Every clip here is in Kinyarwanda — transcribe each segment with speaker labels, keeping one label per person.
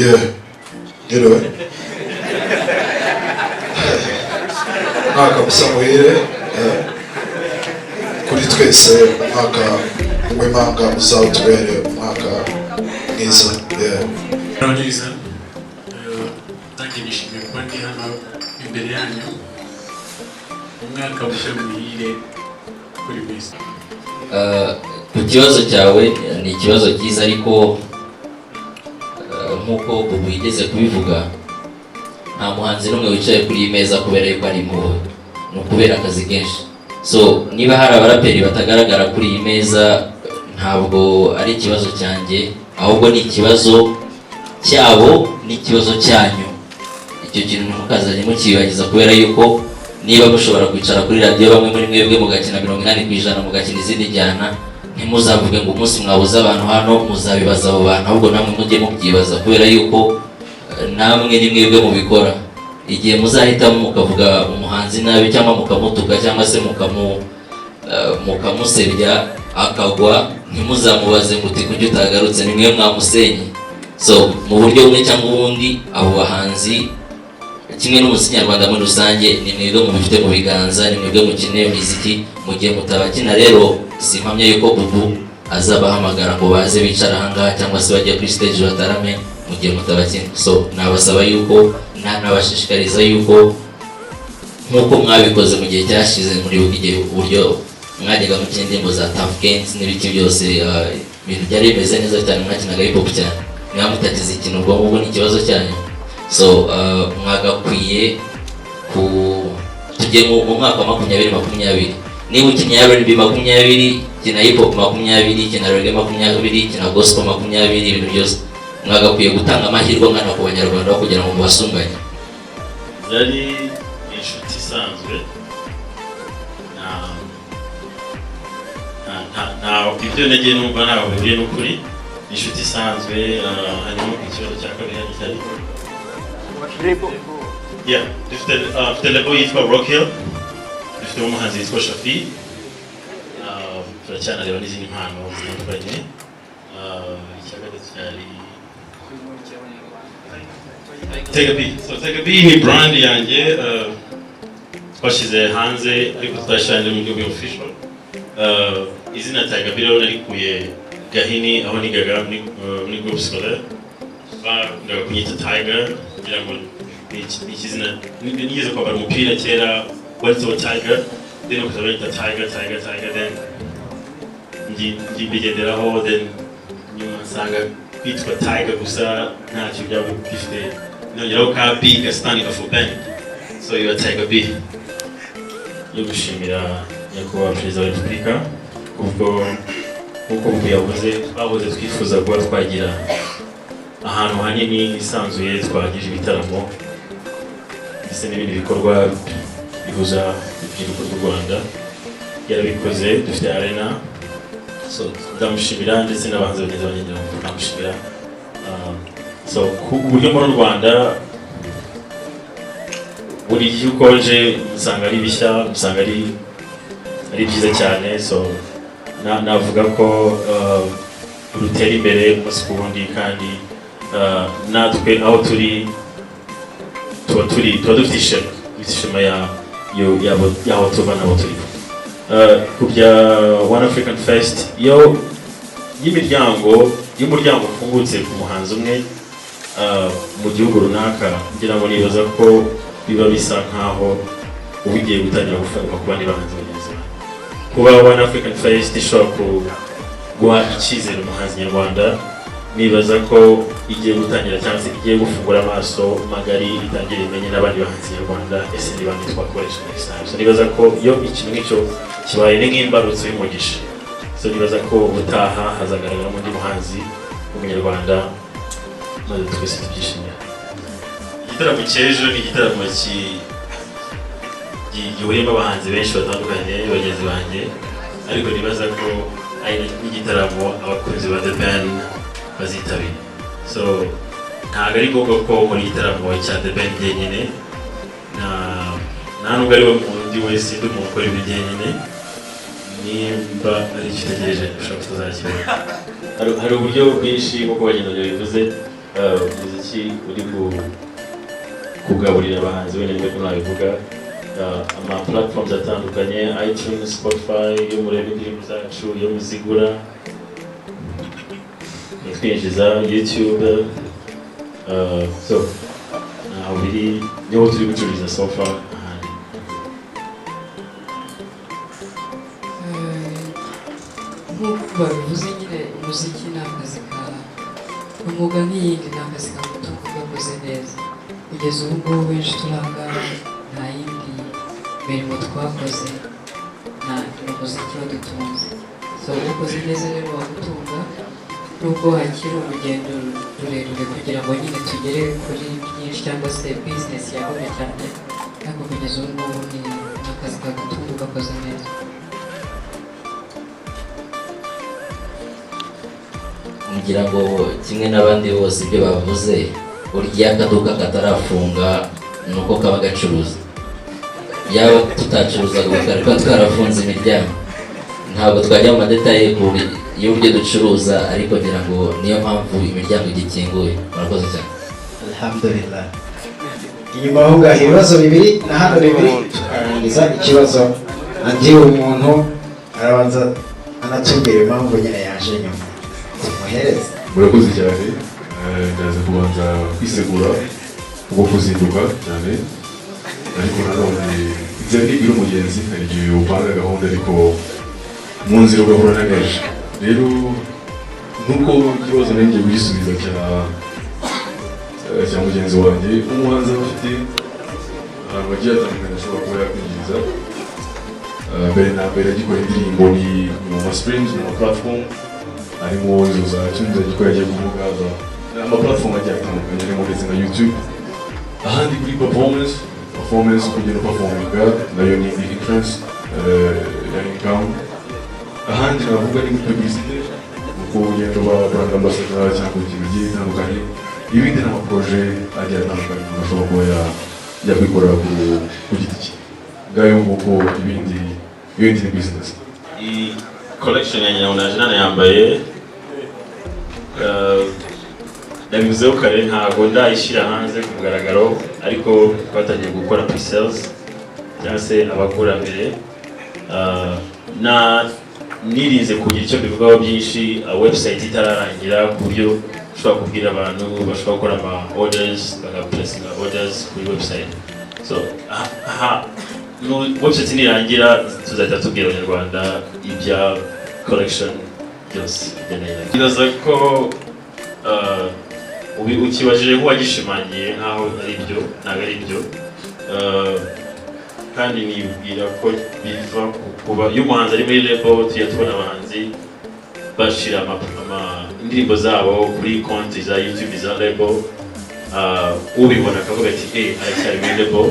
Speaker 1: Yeah, anyway. Mwaka musa muhire kuri twese, umwaka w'Imana uzawutubere umwaka mwiza.
Speaker 2: Mwiza, nishimiye kuba ndi hano imbere yanyu. Umwaka mushya muhire kuri mwese.
Speaker 3: Ku kibazo cyawe ni ikibazo cyiza, ariko nk'uko ubu yigeze kubivuga, nta muhanzi n'umwe wicaye kuri iyi meza kubera yuko ari impuhwe, ni ukubera akazi kenshi. So niba hari abaraperi batagaragara kuri iyi meza, ntabwo ari ikibazo cyanjye, ahubwo ni ikibazo cyabo n'ikibazo cyanyu. Icyo kintu ntimukazajye mukibagiza, kubera yuko niba mushobora kwicara kuri radiyo bamwe muri mwebwe mugakina 80% mugakina izindi njyana, ntimuzavuge ngo umunsi mwabuze abantu hano muzabibaza abo bantu, ahubwo namwe mujye mubyibaza, kubera yuko namwe ni mwebwe mubikora. Igihe muzahitamo mukavuga umuhanzi nabi cyangwa mukamutuka cyangwa se mukamusebya akagwa, ntimuzamubaze ngo uti kuki utagarutse, ni mwe mwamusenye. So mu buryo bumwe cyangwa ubundi, abo bahanzi kimwe n'umuziki nyarwanda muri rusange, ni mwebwe mubifite mu biganza, ni mwebwe mukeneye imiziki. Mu gihe mutabakina rero, simpamya yuko Bubu azabahamagara ngo baze bicara ahangaha cyangwa se bajya kuri stage batarame mu gihe mutabakina. So nabasaba yuko, nabashishikariza yuko nk'uko mwabikoze mu gihe cyashize, muri igihe uburyo mwajyaga mukina indirimbo za Tough Gangs n'ibiki byose, ibintu byari bimeze neza cyane, mwakinaga hip hop cyane, mwamutakiza ikintu ubwo ngubwo ni ikibazo cyanyu. So mwagakwiye tujye mu mwaka wa 2020. Niba ukinnye R&B 20, kina hip hop 20, kina reggae 20, kina gospel 20, ibintu byose mwagakwiye gutanga amahirwe angana ku banyarwanda kugira ngo mubasumbanye.
Speaker 4: Zari inshuti isanzwe, ibyo nagiye numva ntaho bihuriye n'ukuri. Inshuti isanzwe, harimo ikibazo cya kabiri hari cyari dufite lebo yitwa Rock Hill, dufite umuhanzi yitwa Shafi, turacyanareba n'izindi mpano zitandukanye. Ikibazo cyari Tiger B. So Tiger B ni brand yanjye, twashyize hanze ariko twashanje mu buryo official. Izina Tiger B rero narikuye Gahini aho nigaga muri groupe scolaire, bakundaga kunyita Tiger kugira ngo n'ikizina nigeze kwambara umupira kera wanditseho Tiger, then ukaza barita Tiger, then ngibigenderaho, then nyuma nsanga kwitwa Tiger gusa ntacyo byaba bifite, nongeraho ka B gastandiga for band, so you are Tiger B. Yo gushimira nyakubahwa Perezida wa Repubulika ubwo uko yavuze, twabuze twifuza kuba twagira ahantu hanini hisanzuye twagije ibitaramo ndetse n'ibindi bikorwa bihuza urubyiruko rw'u Rwanda. Yarabikoze, dufite arena, so ndamushimira ndetse n'abahanzi bagenzi banjye ndamushimira. So ku buryo muri Rwanda buri gihe ukonje musanga ari bishya, musanga ari byiza cyane. So navuga ko rutera imbere umunsi ku wundi, kandi natwe aho turi tuba dufite ishema y'aho tuva n'aho turi. Ku bya One African Fest, y'umuryango ufungutse ku muhanzi umwe mu gihugu runaka, ngira ngo nibaza ko biba bisa nkaho ubigiye gutangira gufatwa ku bandi bahanzi bagenzi bawe. Kuba One African Fest ishobora guha icyizere umuhanzi nyarwanda, nibaza ko igiye gutangira cyangwa se igiye gufungura amaso magari, itangira imenye n'abandi bahanzi nyarwanda ese niba twakoresha next time. So nibaza ko iyo ikintu nk'icyo kibaye ni nk'imbarutso y'umugisha. So nibaza ko ubutaha hazagaragaramo undi muhanzi w'umunyarwanda maze twese tubyishimira. Igitaramo cy'ejo ni igitaramo gihuriyemo abahanzi benshi batandukanye bagenzi banjye, ariko nibaza ko ari n'igitaramo abakunzi ba The Band bazitabira. So ntabwo ari ngombwa ko muri igitaramo cya The Band jyenyine, nta nubwo ari we mundi wese ndi umuntu ukora ibi jyenyine, nimba ari icyo utegereje ushobora kutazakibona. Hari uburyo bwinshi nk'uko bagenzi bivuze, umuziki uri kugaburira abahanzi wenda nibwo nabivuga. Ama platforms atandukanye, iTunes, Spotify, yo mureba indirimbo zacu, yo muzigura, twinjiza YouTube, so naho biri niho turi gucururiza so far.
Speaker 5: nk'uko babivuze nyine umuziki ni akazi umwuga nk'iyindi ni akazi kagutunga gakoze neza. Kugeza ubu ngubu benshi turangara nta yindi mirimo twakoze, nta umuziki wadutunze. So ukoze neza rero wagutunga, nubwo hakiri urugendo rurerure kugira ngo nyine tugere kuri byinshi cyangwa se business yagore cyane, ariko kugeza ubu ngubu ni akazi kagutunga gakoze neza.
Speaker 3: ngira ngo kimwe n'abandi bose ibyo bavuze, burya akaduka katarafunga nuko kaba gacuruza. Yaba tutacuruzaga ubukari kuba twarafunze imiryango, ntabwo twajya mu madetaye y'uburyo ducuruza, ariko ngira ngo niyo mpamvu imiryango igikinguye. Murakoze cyane.
Speaker 6: Alhamdulillah. Inyuma aho ngaho ibibazo bibiri na hano bibiri, tukarangiza ikibazo. Andi umuntu arabanza anatubwira impamvu nyine yaje nyuma.
Speaker 7: Murakoze cyane. Ndaza kubanza kwisegura ubwo kuzinduka cyane, ariko nanone ibyo ari umugenzi hari igihe upanga gahunda ariko mu nzira ugahura na menshi. Rero nuko ikibazo nanjye kugisubiza cya mugenzi wanjye, umuhanzi aba afite abagiye atandukanye ashobora kuba yakwinjiriza. Mbere na mbere agikora indirimbo ni mu ma streams, mu ma platform, harimo izo za iTunes, agikora agiye kuvuga ama platform agiye atandukanye, harimo ndetse na YouTube. Ahandi kuri performance kugenda performinga nayo ni entrance ya income. Ahandi navuga ni muri publicité, uko ugenda uba brand ambassador cyangwa ikintu kigiye gitandukanye. Ibindi ni amaproje agiye atandukanye umuntu ashobora kuba yakwikorera ku giti cye. Ngayo nguko ibindi ni business.
Speaker 4: Iyi collection ya Nyiramunaje nane yambaye, nabivuzeho kare ntabwo ndayishyira hanze ku mugaragaro, ariko twatangiye gukora pre-sales cyangwa se abagura mbere. Nirinze kugira icyo mbivugaho byinshi, website itararangira ku buryo ushobora kubwira abantu bashobora gukora ama orders, bagaplacinga orders kuri website. So website nirangira tuzahita tubwira Abanyarwanda ibya collection byose. Bibaza ko ukibajije nk'uwagishimangiye nkaho ari byo, ntabwo ari byo. Kandi nibwira ko biva kuba iyo umuhanzi ari muri label, tujya tubona abahanzi bashira indirimbo zabo kuri konti za YouTube za label, ubibona akavuga ati aracyari muri label.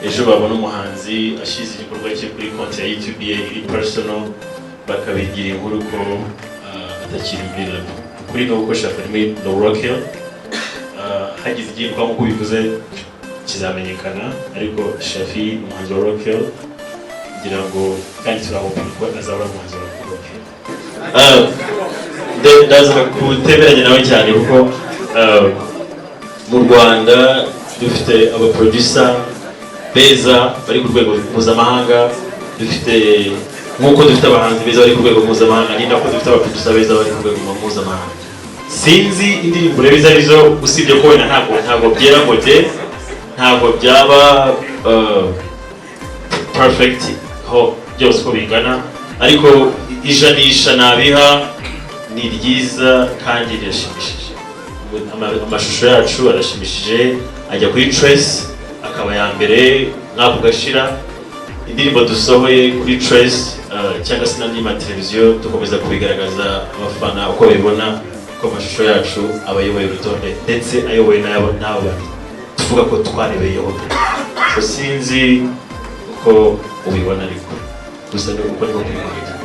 Speaker 4: Ejo babona umuhanzi ashize igikorwa cye kuri konti ya YouTube ye iri personal, bakabigira inkuru ko atakiri muri label. Kuri no gukoresha muri No Rock Hill, hagize igikorwa nk'uko bivuze kizamenyekana, ariko Shafi umuhanzi wa Rock Hill kugira ngo kandi turahopa ko azaba umuhanzi wa Rock Hill. Ndaza kuteberanya nawe cyane kuko mu Rwanda dufite abaproducer beza bari ku rwego mpuzamahanga, dufite nk'uko dufite abahanzi beza bari ku rwego mpuzamahanga, ni nako dufite abaproducer beza bari ku rwego mpuzamahanga. Sinzi indirimbo rero izo arizo, usibye ko wenda ntabwo byera ngo de, ntabwo byaba perfect ho byose uko bingana, ariko ijanisha nabiha ni ryiza kandi rirashimishije. Amashusho yacu arashimishije, ajya kuri Trace akaba ya mbere nk'ako gashira. Indirimbo dusohoye kuri Trace cyangwa se n'andi mateleviziyo dukomeza kubigaragaza abafana uko babibona ko amashusho yacu aba ayoboye urutonde, ndetse ayoboye n'abo tuvuga ko twarebeyeho. Sinzi uko ubibona, ariko gusa ni uko niko kubibona.